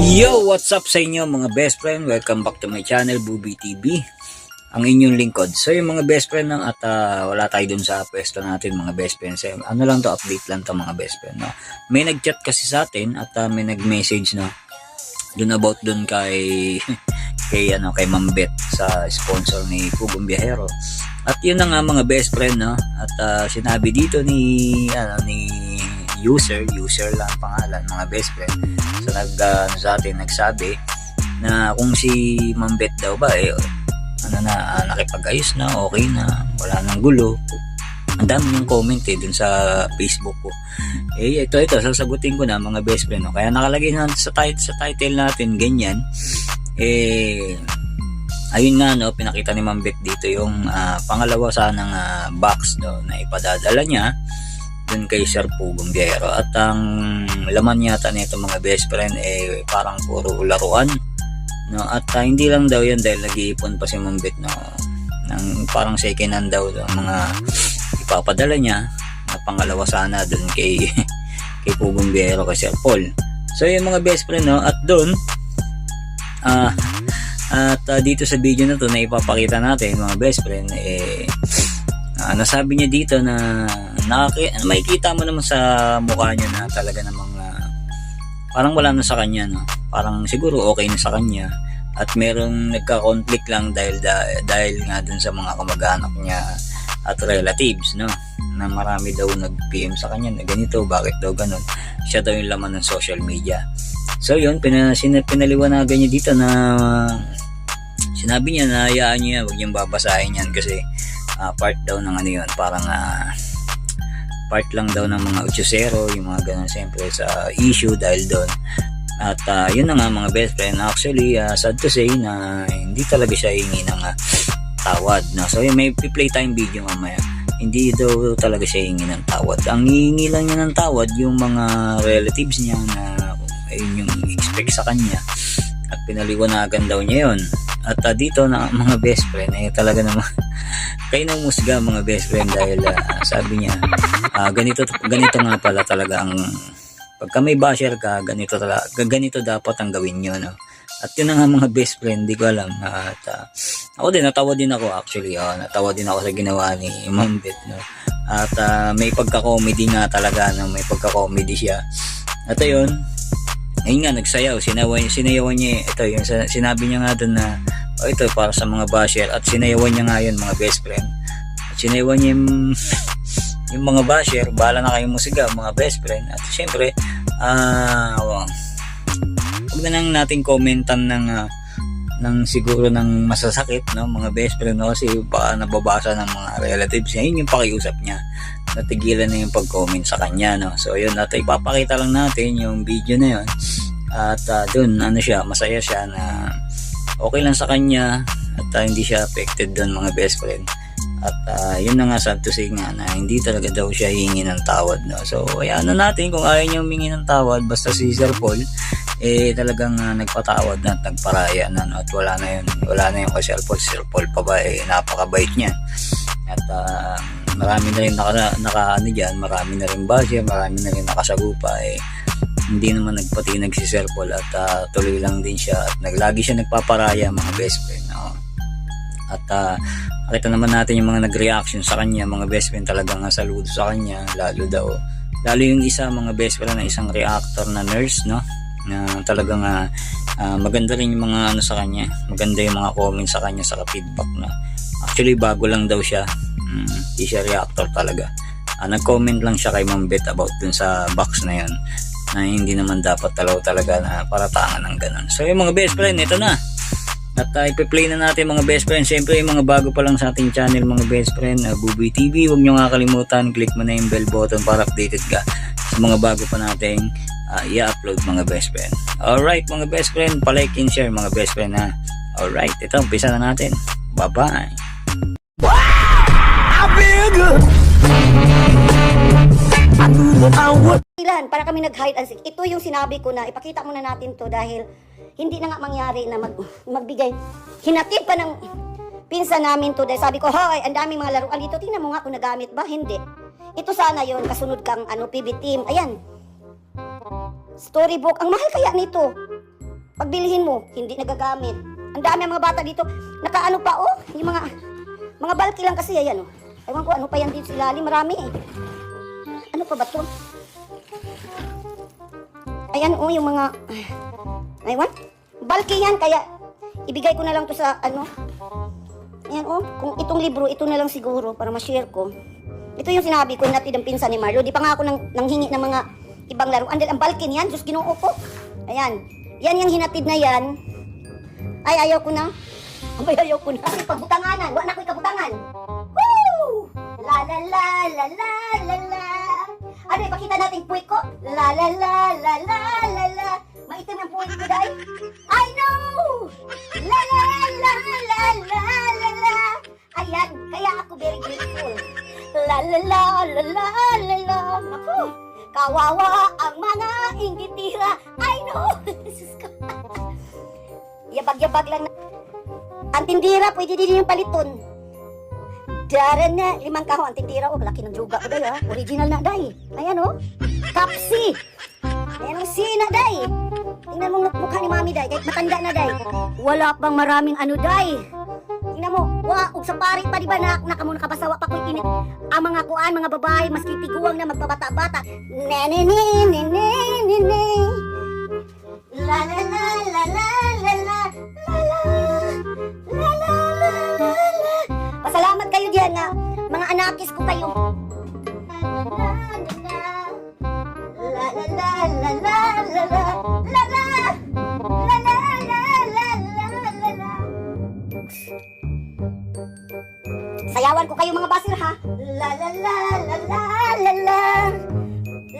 Yo! What's up sa inyo mga best friend? Welcome back to my channel, Bubi TV. Ang inyong lingkod. So yung mga best friend at wala tayo dun sa pwesto natin mga best friends. Ano lang to, update lang to mga best friend. No? May nag-chat kasi sa atin at may nag-message no, dun about dun kay kay Ma'am Beth sa sponsor ni Pugong Biyahero. At yun na nga mga best friend no. At sinabi dito ni user lang pangalan mga best friend. So sa atin nagsabi na kung si Ma'am Beth daw ba nakipag-ayos na, okay na, wala nang gulo. Ang dami yung comment dun sa Facebook ko. Ito sasagutin ko na mga best friend no. Kaya nakalagay na sa title natin ganyan. Ayun nga no, pinakita ni Ma'am Beth dito yung pangalawa sanang box no, na ipadadala niya dun kay Sir Pugong Biyahero. At ang laman yata nito mga best friend parang puro laruan no. At hindi lang daw yan dahil nag-iipon pa si Ma'am Beth no, ng parang second hand daw ang mga ipapadala niya na pangalawa sana dun kay Pugong Biyahero, kay Sir Paul. So yung mga best friend no, at dun dito sa video na to na ipapakita natin mga best friend nasabi niya dito na makikita mo naman sa mukha niya na talaga namang parang wala na sa kanya no? Parang siguro okay na sa kanya at merong nagka-conflict lang dahil nga dun sa mga kamag-anak niya at relatives no, na marami daw nag-PM sa kanya na ganito, bakit daw ganun, siya daw yung laman ng social media. So yun, pinaliwanagan niya dito na sinabi niya na hayaan niya, huwag niyang babasahin yan kasi part daw ng ano yun, parang part lang daw ng mga 8-0, yung mga ganun siyempre sa issue dahil doon. At yun na nga mga best friend, actually sad to say na hindi talaga siya hingi ng tawad no? So may play time video mamaya, hindi daw talaga siya hingi ng tawad. Ang hihingi lang niya ng tawad yung mga relatives niya na ayun yung expect sa kanya at pinaliwanagan daw niya yun. At dito na mga best friend talaga naman kayo na umusga mga best friend dahil sabi niya ganito nga pala talaga ang pagka may basher ka, ganito dapat ang gawin nyo no? At yun na nga mga best friend, di ko alam at ako din, natawa din ako actually natawa din ako sa ginawa ni Ma'am Beth no? At may pagka-comedy nga talaga no? May pagka-comedy siya at ayun nga nagsayaw, sinayawan niya ito yung sinabi niya nga doon na ito para sa mga basher at sinayawan niya nga yun mga best friend at sinayawan niya yung mga basher, bahala na kayong musiga mga best friend. At syempre huwag na lang natin komentan ng siguro ng masasakit no mga best friend no? Kasi baka nababasa ng mga relatives niya, yun yung pakiusap niya, natigilan na yung pag-comment sa kanya no. So yun, at ipapakita lang natin yung video na yun at dun siya, masaya siya na okay lang sa kanya at hindi siya affected dun mga best friend. At yun na nga, sad to say nga na hindi talaga daw siya hingi ng tawad no. So hayaan na natin kung ayaw niya humingi ng tawad, basta si Sir Paul talagang nagpatawad na at nagparaya na no? At wala na yun kay Sir Paul. Sir Paul pa ba napakabait niya at marami na rin marami na rin basya, marami na rin nakasagupa hindi naman nagpatinag si Sir Paul at tuloy lang din siya at lagi siya nagpaparaya mga best friend no? At nakita naman natin yung mga nag-reaction sa kanya mga best friend, talagang saludo sa kanya, lalo yung isa mga best friend na isang reactor na nurse no, na talagang maganda rin yung mga sa kanya, maganda yung mga comments sa kanya sa feedback no. Actually bago lang daw siya, hindi siya reactor talaga, nag-comment lang siya kay Ma'am Beth about dun sa box na yun na hindi naman dapat talaga na paratangan ng ganun. So yung mga best friend, ito na at ipi-play na natin mga best friend. Siyempre yung mga bago pa lang sa ating channel mga best friend, Bubi TV, huwag nyo nga kalimutan, click mo na yung bell button para updated ka sa mga bago pa nating i-upload mga best friend. Alright mga best friend, palike and share mga best friend ha. Alright, ito, umpisa na natin. Bye bye. I feel good. Para kami nag-hide and seek. Ito yung sinabi ko na ipakita muna natin to dahil hindi na nga mangyari na magbigay. Hinatid pa ng pinsan namin to dahil sabi ko, hoy, ang daming mga laruan dito. Tingnan mo nga kung nagamit ba. Hindi. Ito sana yon kasunod kang PB team. Ayan. Storybook. Ang mahal kaya nito. Pagbilihin mo, hindi nagagamit. Ang dami ang mga bata dito. Nakaano pa, oh. Yung mga bulky lang kasi, ayan, oh. Ewan ko, ano pa yan dito sa ilalim. Marami, eh. Ano pa ba to? Ayan, oh, yung mga... Aywan. Bulky yan, kaya ibigay ko na lang to sa, ano. Ayan, oh. Kung itong libro, ito na lang siguro para ma-share ko. Ito yung sinabi ko, natid ang pinsan ni Mario. Di pa nga ako nanghingi ng mga ibang laruan. Dahil ang bulky niyan, Diyos ginoo ko. Ayan. Yan yung hinatid na yan. Ay, ayaw ko na. Ay, ayaw ko na. Kasi pagbutanganan. Wala na ako'y kabutangan. Woo! La la la la la la la. Ano, ipakita natin puwit ko? La la la la la la la. Maitim ang puwit ko, day. I know! La la la la la la la. Ayan, kaya ako very grateful. La la la la la la la. Naku, kawawa ang mga inggitira. I know! Jesus ko. Yabag-yabag lang na. Ang tindira, pwede din yung paliton. Dara na, 5 kahon. Ang tindira, oh, laki ng druga ko, day, ha? Original na, day. Ayan, oh. Kapsi. Ayan ang sina, day. Tingnan mo mukha ni mami, day. Kahit matanda na, day. Wala pang maraming ano, day. Tingnan mo, ug sa pari pa, di ba, nakamuna kabasawa pa ko init. Ang mga kuan, mga babae, maski tiguang na magpabata-bata. Ne-ne-ne-ne-ne-ne-ne. La la la la la la la la la la la la la. Pasalamat kayo diyan na mga anakis ko kayo. La la la la la la la la la la la la la la la. Sayawan ko kayo mga basir, ha. La la la la la la la.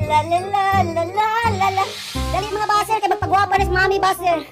La la la la la la la. Dali mga basir, kaya magpagwapa na si mami basir.